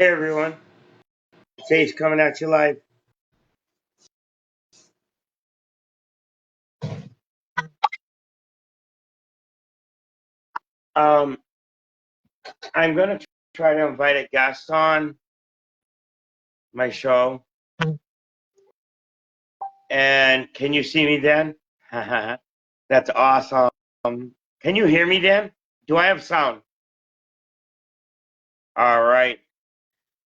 everyone, Faith coming at you live. Um, I'm gonna try to invite a guest on my show. And can you see me, Dan? That's awesome. Can you hear me, Dan? Do I have sound? All right.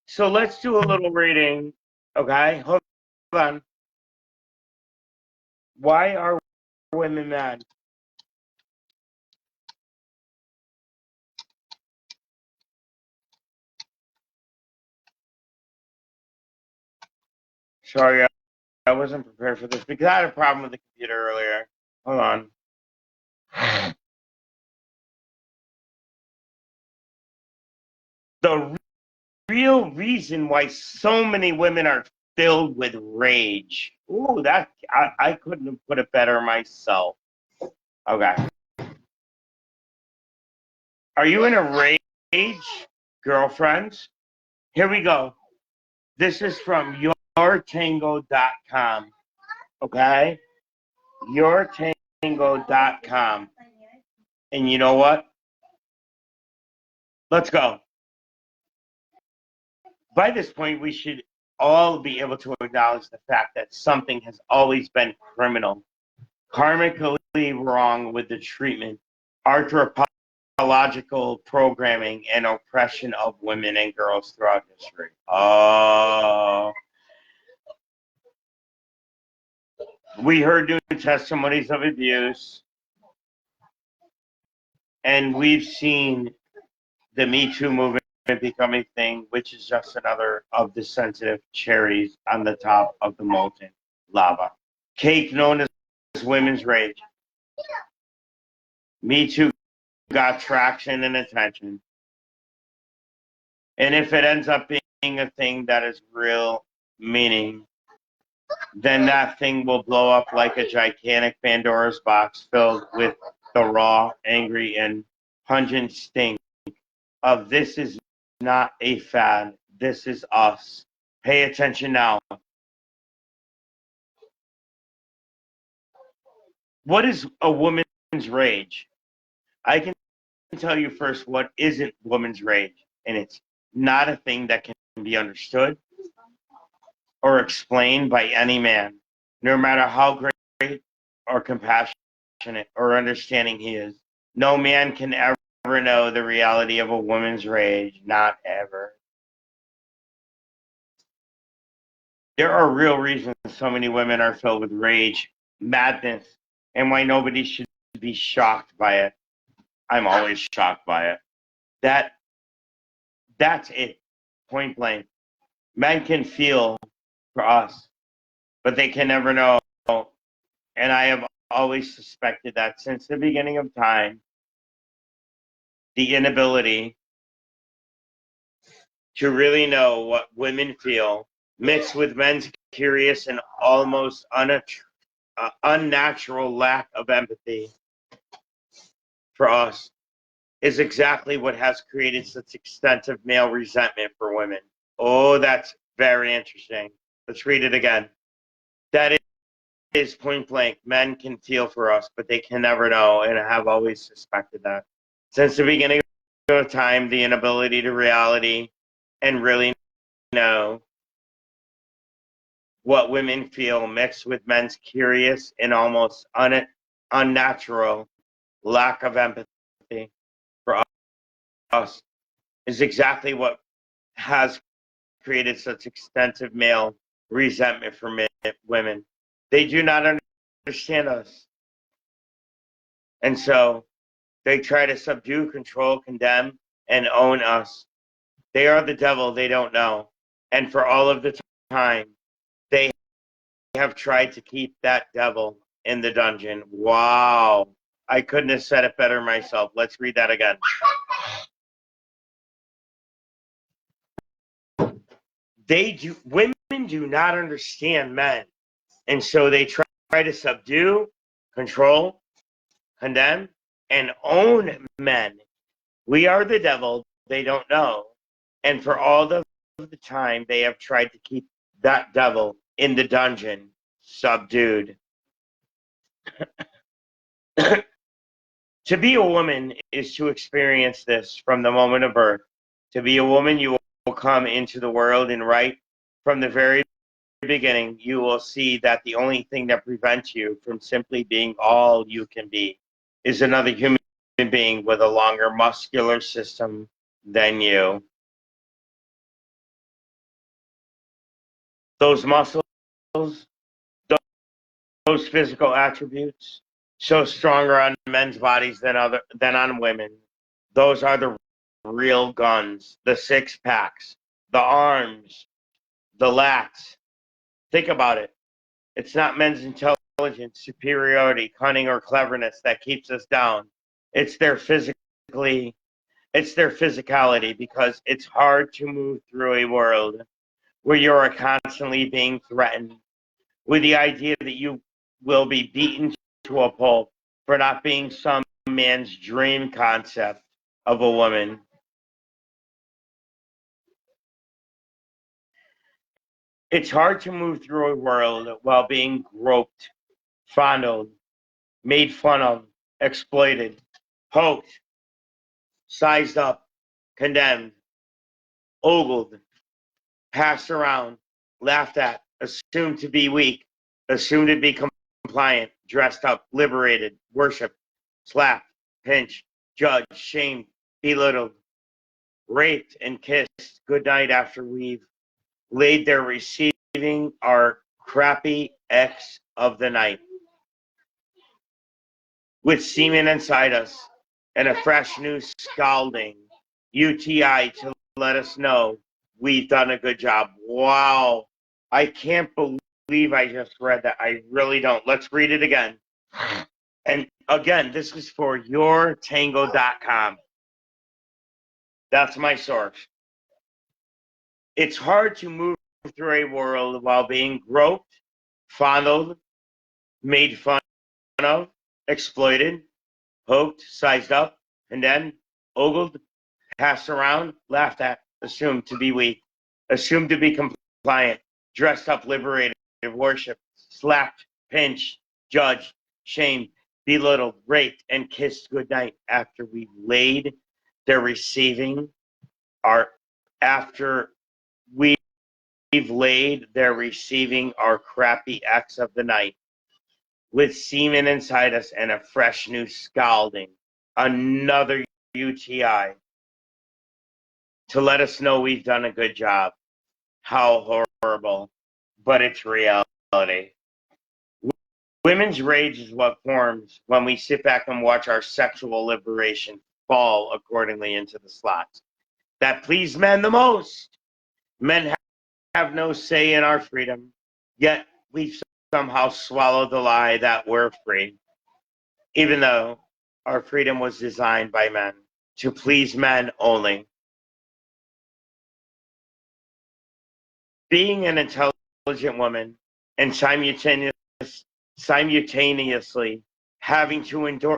So let's do a little reading. Okay, hold on. Why are women mad? Sorry, I wasn't prepared for this because I had a problem with the computer earlier. Hold on. The real reason why so many women are filled with rage. Ooh, that I couldn't have put it better myself. Okay. Are you in a rage, girlfriends? Here we go. This is from yourtango.com. Okay? Yourtango.com. And you know what? Let's go. By this point, we should all be able to acknowledge the fact that something has always been criminal, karmically wrong with the treatment, anthropological programming, and oppression of women and girls throughout history. We heard new testimonies of abuse, and we've seen the Me Too movement become a thing, which is just another of the sensitive cherries on the top of the molten lava. Cake known as women's rage. Me Too got traction and attention. And if it ends up being a thing that is real meaning, then that thing will blow up like a gigantic Pandora's box filled with the raw, angry, and pungent stink of this is not a fad. This is us. Pay attention now. What is a woman's rage? I can tell you first what isn't woman's rage, and it's not a thing that can be understood or explained by any man, no matter how great or compassionate or understanding he is. No man can ever know the reality of a woman's rage, not ever. There are real reasons so many women are filled with rage, madness, and why nobody should be shocked by it. I'm always shocked by it. That's it. Point blank. Men can feel for us, but they can never know. And I have always suspected that since the beginning of time, the inability to really know what women feel, mixed with men's curious and almost unnatural lack of empathy for us, is exactly what has created such extensive male resentment for women. Oh, that's very interesting. Let's read it again. That is point blank. Men can feel for us, but they can never know, and I have always suspected that. Since the beginning of time, the inability to reality and really know what women feel mixed with men's curious and almost unnatural lack of empathy for us is exactly what has created such extensive male resentment for women. They do not understand us. And so they try to subdue, control, condemn, and own us. They are the devil they don't know. And for all of the time, they have tried to keep that devil in the dungeon. Wow. I couldn't have said it better myself. Let's read that again. Women do not understand men. And so they try to subdue, control, condemn, and own men. We are the devil they don't know. And for all the the time they have tried to keep that devil in the dungeon subdued. To be a woman is to experience this from the moment of birth. To be a woman, you will come into the world, and right from the very beginning, you will see that the only thing that prevents you from simply being all you can be is another human being with a longer muscular system than you. Those muscles, those physical attributes, so stronger on men's bodies than on women. Those are the real guns, the six packs, the arms, the lats. Think about it. It's not men's intelligence, superiority, cunning, or cleverness that keeps us down. It's their physically, it's their physicality, because it's hard to move through a world where you are constantly being threatened with the idea that you will be beaten to a pulp for not being some man's dream concept of a woman. It's hard to move through a world while being groped, fondled, made fun of, exploited, poked, sized up, condemned, ogled, passed around, laughed at, assumed to be weak, assumed to be compliant, dressed up, liberated, worshipped, slapped, pinched, judged, shamed, belittled, raped, and kissed goodnight after we've laid there receiving our crappy X of the night, with semen inside us and a fresh new scalding UTI to let us know we've done a good job. Wow. I can't believe I just read that. I really don't. Let's read it again. And again, this is for yourtango.com. That's my source. It's hard to move through a world while being groped, fondled, made fun of, exploited, poked, sized up, and then ogled, passed around, laughed at, assumed to be weak, assumed to be compliant, dressed up, liberated, worshipped, slapped, pinched, judged, shamed, belittled, raped, and kissed goodnight after we laid there receiving our after we've laid there receiving our crappy X of the night, with semen inside us and a fresh new scalding, another UTI, to let us know we've done a good job. How horrible, but it's reality. Women's rage is what forms when we sit back and watch our sexual liberation fall accordingly into the slots that please men the most. Men have no say in our freedom, yet we've somehow swallowed the lie that we're free, even though our freedom was designed by men to please men only. Being an intelligent woman and simultaneously having to endure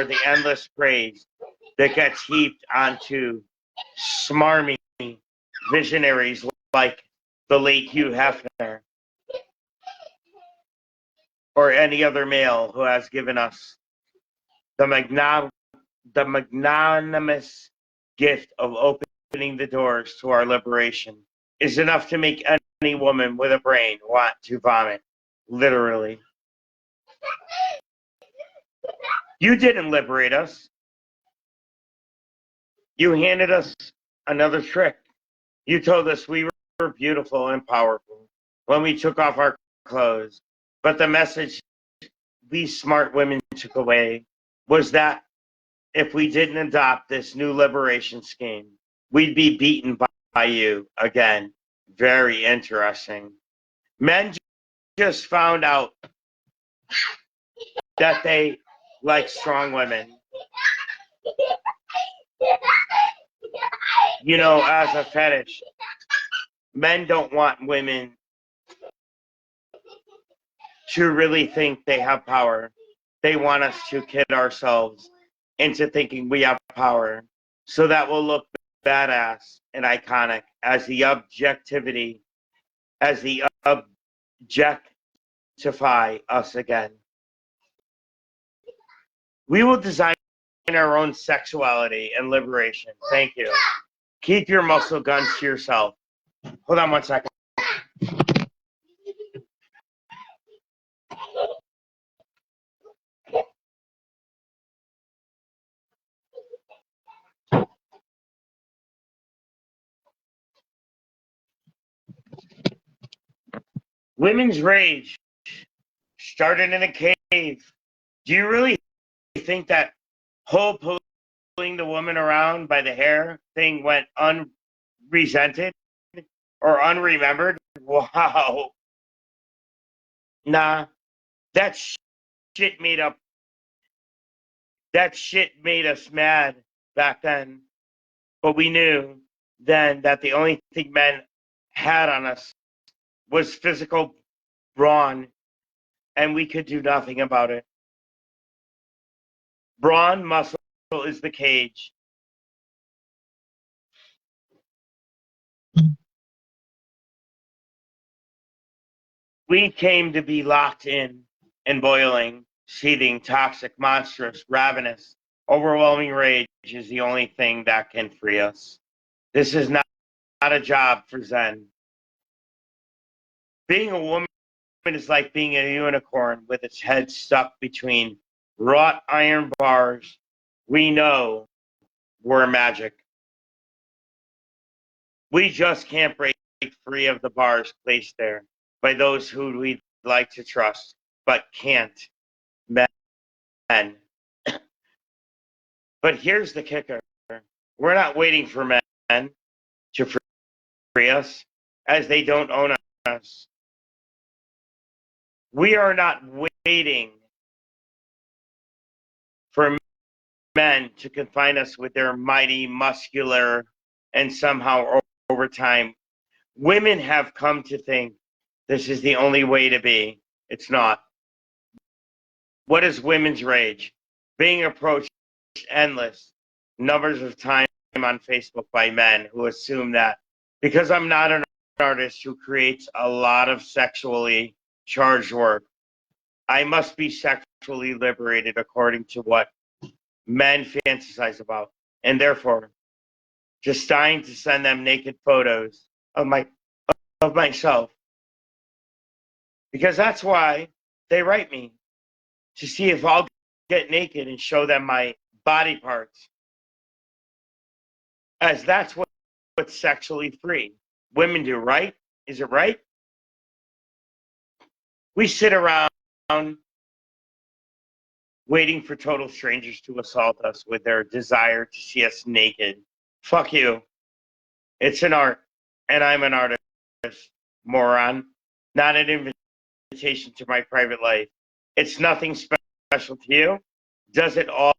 the endless praise that gets heaped onto smarmy visionaries like the late Hugh Hefner or any other male who has given us the magnanimous gift of opening the doors to our liberation is enough to make any woman with a brain want to vomit, literally. You didn't liberate us. You handed us another trick. You told us we were beautiful and powerful when we took off our clothes. But the message these smart women took away was that if we didn't adopt this new liberation scheme, we'd be beaten by you again. Very interesting. Men just found out that they like strong women. You know, as a fetish. Men don't want women to really think they have power. They want us to kid ourselves into thinking we have power. so that will look badass and iconic as the objectify us again. We will design our own sexuality and liberation. Thank you. Keep your muscle guns to yourself. Hold on 1 second. Women's rage started in a cave. Do you really think that whole pulling the woman around by the hair thing went unresented or unremembered? Wow. Nah, that shit made up. That shit made us mad back then. But we knew then that the only thing men had on us was physical brawn, and we could do nothing about it. Brawn muscle is the cage. We came to be locked in and boiling, seething, toxic, monstrous, ravenous, overwhelming rage is the only thing that can free us. This is not a job for Zen. Being a woman is like being a unicorn with its head stuck between wrought iron bars. We know we're magic. We just can't break free of the bars placed there by those who we'd like to trust, but can't. Men. But here's the kicker. We're not waiting for men to free us, as they don't own us. We are not waiting for men to confine us with their mighty, muscular, and somehow over time, women have come to think this is the only way to be. It's not. What is women's rage? Being approached endless numbers of time on Facebook by men who assume that because I'm not an artist who creates a lot of sexually charged work, I must be sexually liberated according to what men fantasize about, and therefore just dying to send them naked photos of myself, because that's why they write me, to see if I'll get naked and show them my body parts, as that's what's sexually free women do, right? Is it right? We sit around waiting for total strangers to assault us with their desire to see us naked. Fuck you. It's an art, and I'm an artist, moron. Not an invitation to my private life. It's nothing special to you. Does it all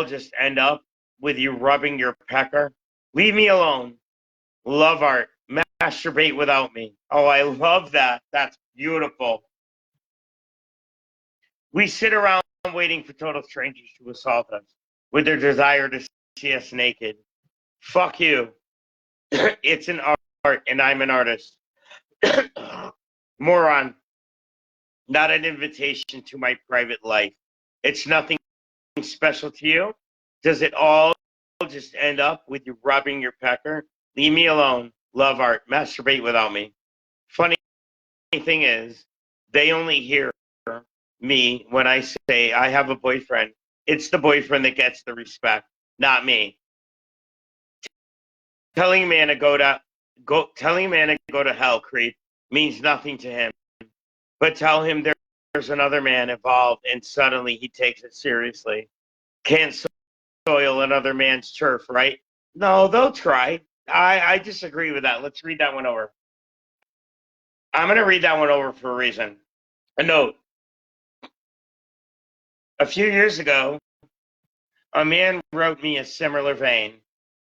just end up with you rubbing your pecker? Leave me alone. Love art. Masturbate without me. Oh, I love that. That's beautiful. We sit around waiting for total strangers to assault us with their desire to see us naked. Fuck you. It's an art, and I'm an artist. Moron. Not an invitation to my private life. It's nothing special to you. Does it all just end up with you rubbing your pecker? Leave me alone. Love art. Masturbate without me. Funny thing is, they only hear me when I say I have a boyfriend. It's the boyfriend that gets the respect, not me. Telling a man to go to hell, creep, means nothing to him. But tell him there's another man involved, and suddenly he takes it seriously. Can't soil another man's turf, right? No, they'll try. I disagree with that. Let's read that one over. I'm going to read that one over for a reason. A note. A few years ago, a man wrote me a similar vein.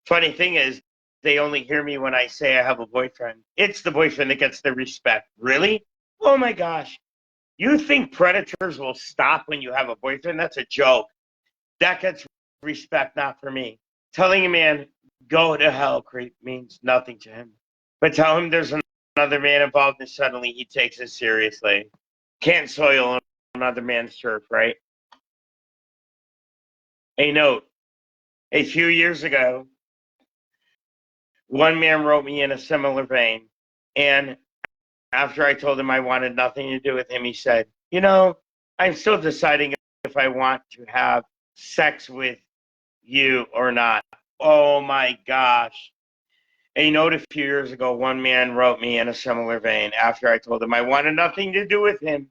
Funny thing is, they only hear me when I say I have a boyfriend. It's the boyfriend that gets the respect. Really? Oh my gosh. You think predators will stop when you have a boyfriend? That's a joke. That gets respect, not for me. Telling a man, go to hell, creep, means nothing to him. But tell him there's another man involved and suddenly he takes it seriously. Can't soil another man's turf, right? A note, a few years ago, one man wrote me in a similar vein. And after I told him I wanted nothing to do with him, he said, I'm still deciding if I want to have sex with you or not. Oh my gosh. A note a few years ago, one man wrote me in a similar vein after I told him I wanted nothing to do with him.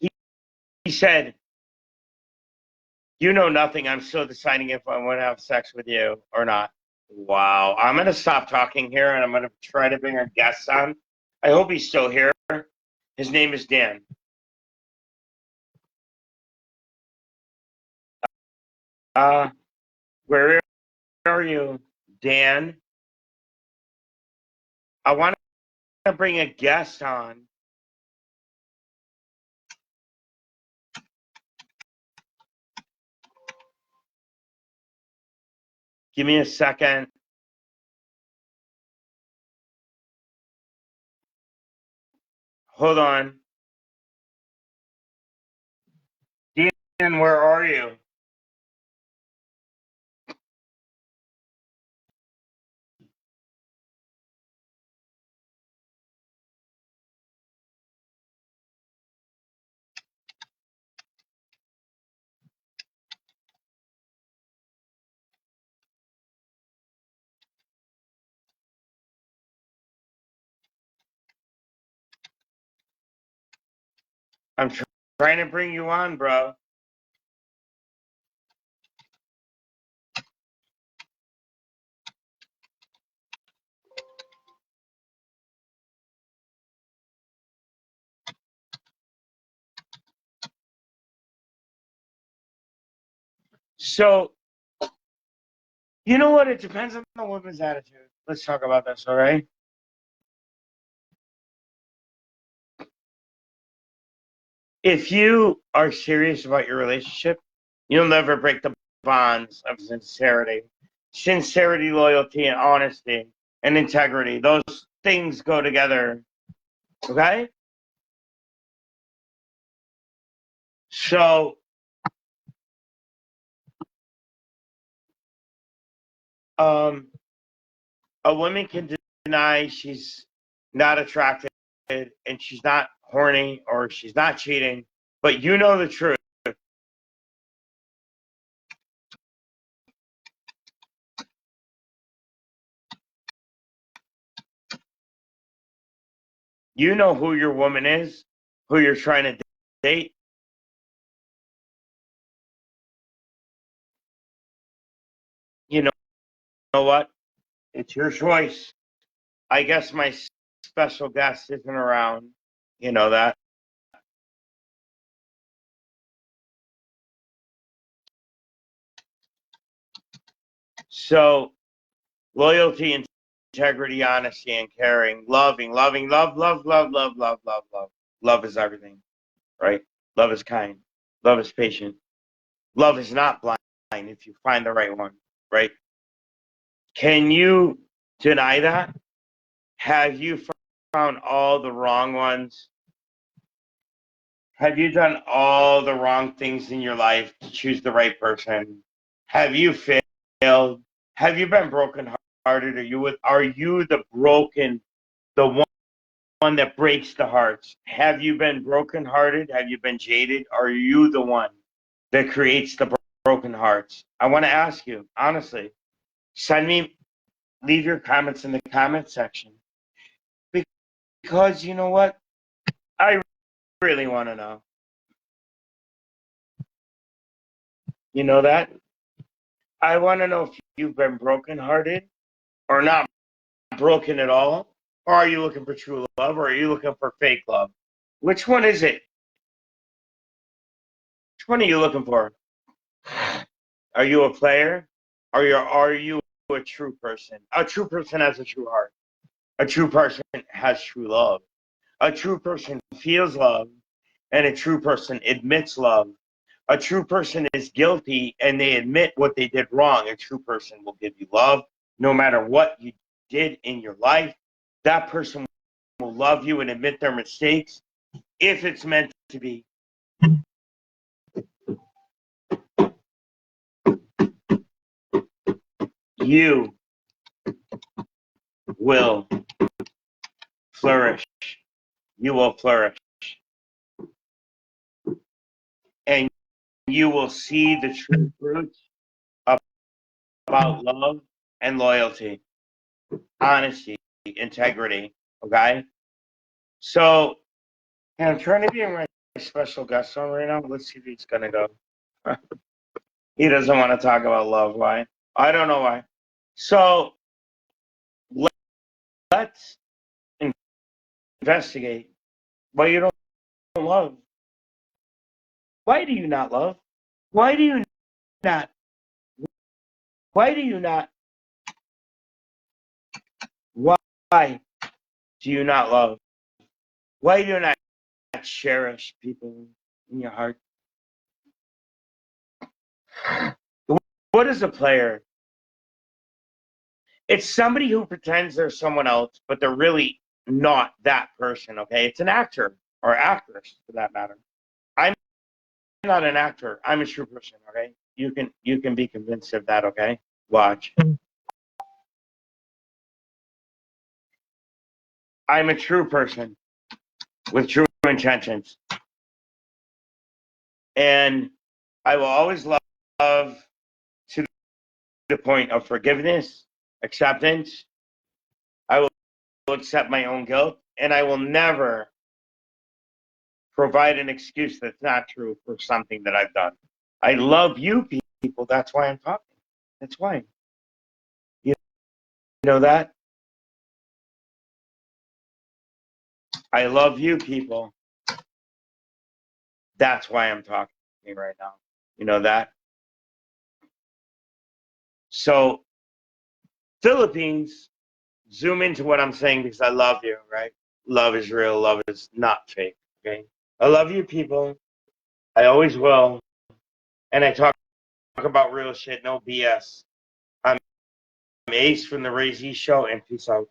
He said, you know nothing. I'm still deciding if I want to have sex with you or not. Wow. I'm going to stop talking here and I'm going to try to bring our guest on. I hope he's still here. His name is Dan. Where are you, Dan? I want to bring a guest on. Give me a second. Hold on. Dan, where are you? I'm trying to bring you on, bro. So, you know what? It depends on the woman's attitude. Let's talk about this, all right? If you are serious about your relationship, you'll never break the bonds of sincerity. Sincerity, loyalty, and honesty and integrity. Those things go together. Okay? So, a woman can deny she's not attracted and she's not horny or she's not cheating, but you know the truth. You know who your woman is, who you're trying to date. You know what? It's your choice. I guess my special guest isn't around. You know that. So, loyalty, integrity, honesty, and caring, loving, love. Love is everything, right? Love is kind. Love is patient. Love is not blind if you find the right one, right? Can you deny that? Have you found all the wrong ones? Have you done all the wrong things in your life to choose the right person? Have you failed? Have you been broken hearted? Are you the broken, the one that breaks the hearts? Have you been broken hearted? Have you been jaded? Are you the one that creates the broken hearts? I want to ask you, honestly, leave your comments in the comment section. Because you know what? I really want to know. You know that? I want to know if you've been brokenhearted or not broken at all. Or are you looking for true love or are you looking for fake love? Which one is it? Which one are you looking for? Are you a player? Are you a true person? A true person has a true heart. A true person has true love. A true person feels love, and a true person admits love. A true person is guilty and they admit what they did wrong. A true person will give you love no matter what you did in your life. That person will love you and admit their mistakes if it's meant to be. You will flourish. You will flourish. And you will see the true fruits about love and loyalty, honesty, integrity. Okay? So, and I'm trying to be my special guest on right now. Let's see if he's going to go. He doesn't want to talk about love. Why? I don't know why. So, let's investigate why you don't love. Why do you not love? Why do you not? Why do you not? Why do you not love? Why do you not cherish people in your heart? What is a player? It's somebody who pretends they're someone else, but they're really not that person, okay? It's an actor or actress for that matter. I'm not an actor. I'm a true person, okay? You can be convinced of that, okay? Watch. I'm a true person with true intentions. And I will always love to the point of forgiveness, acceptance. I will accept my own guilt, and I will never provide an excuse that's not true for something that I've done. I love you people. That's why I'm talking. That's why. You know that? I love you people. That's why I'm talking right now. You know that? So, Philippines, zoom into what I'm saying because I love you, right? Love is real. Love is not fake, okay? I love you people. I always will. And I talk about real shit, no BS. I'm Ace from the Ray Z Show, and peace out.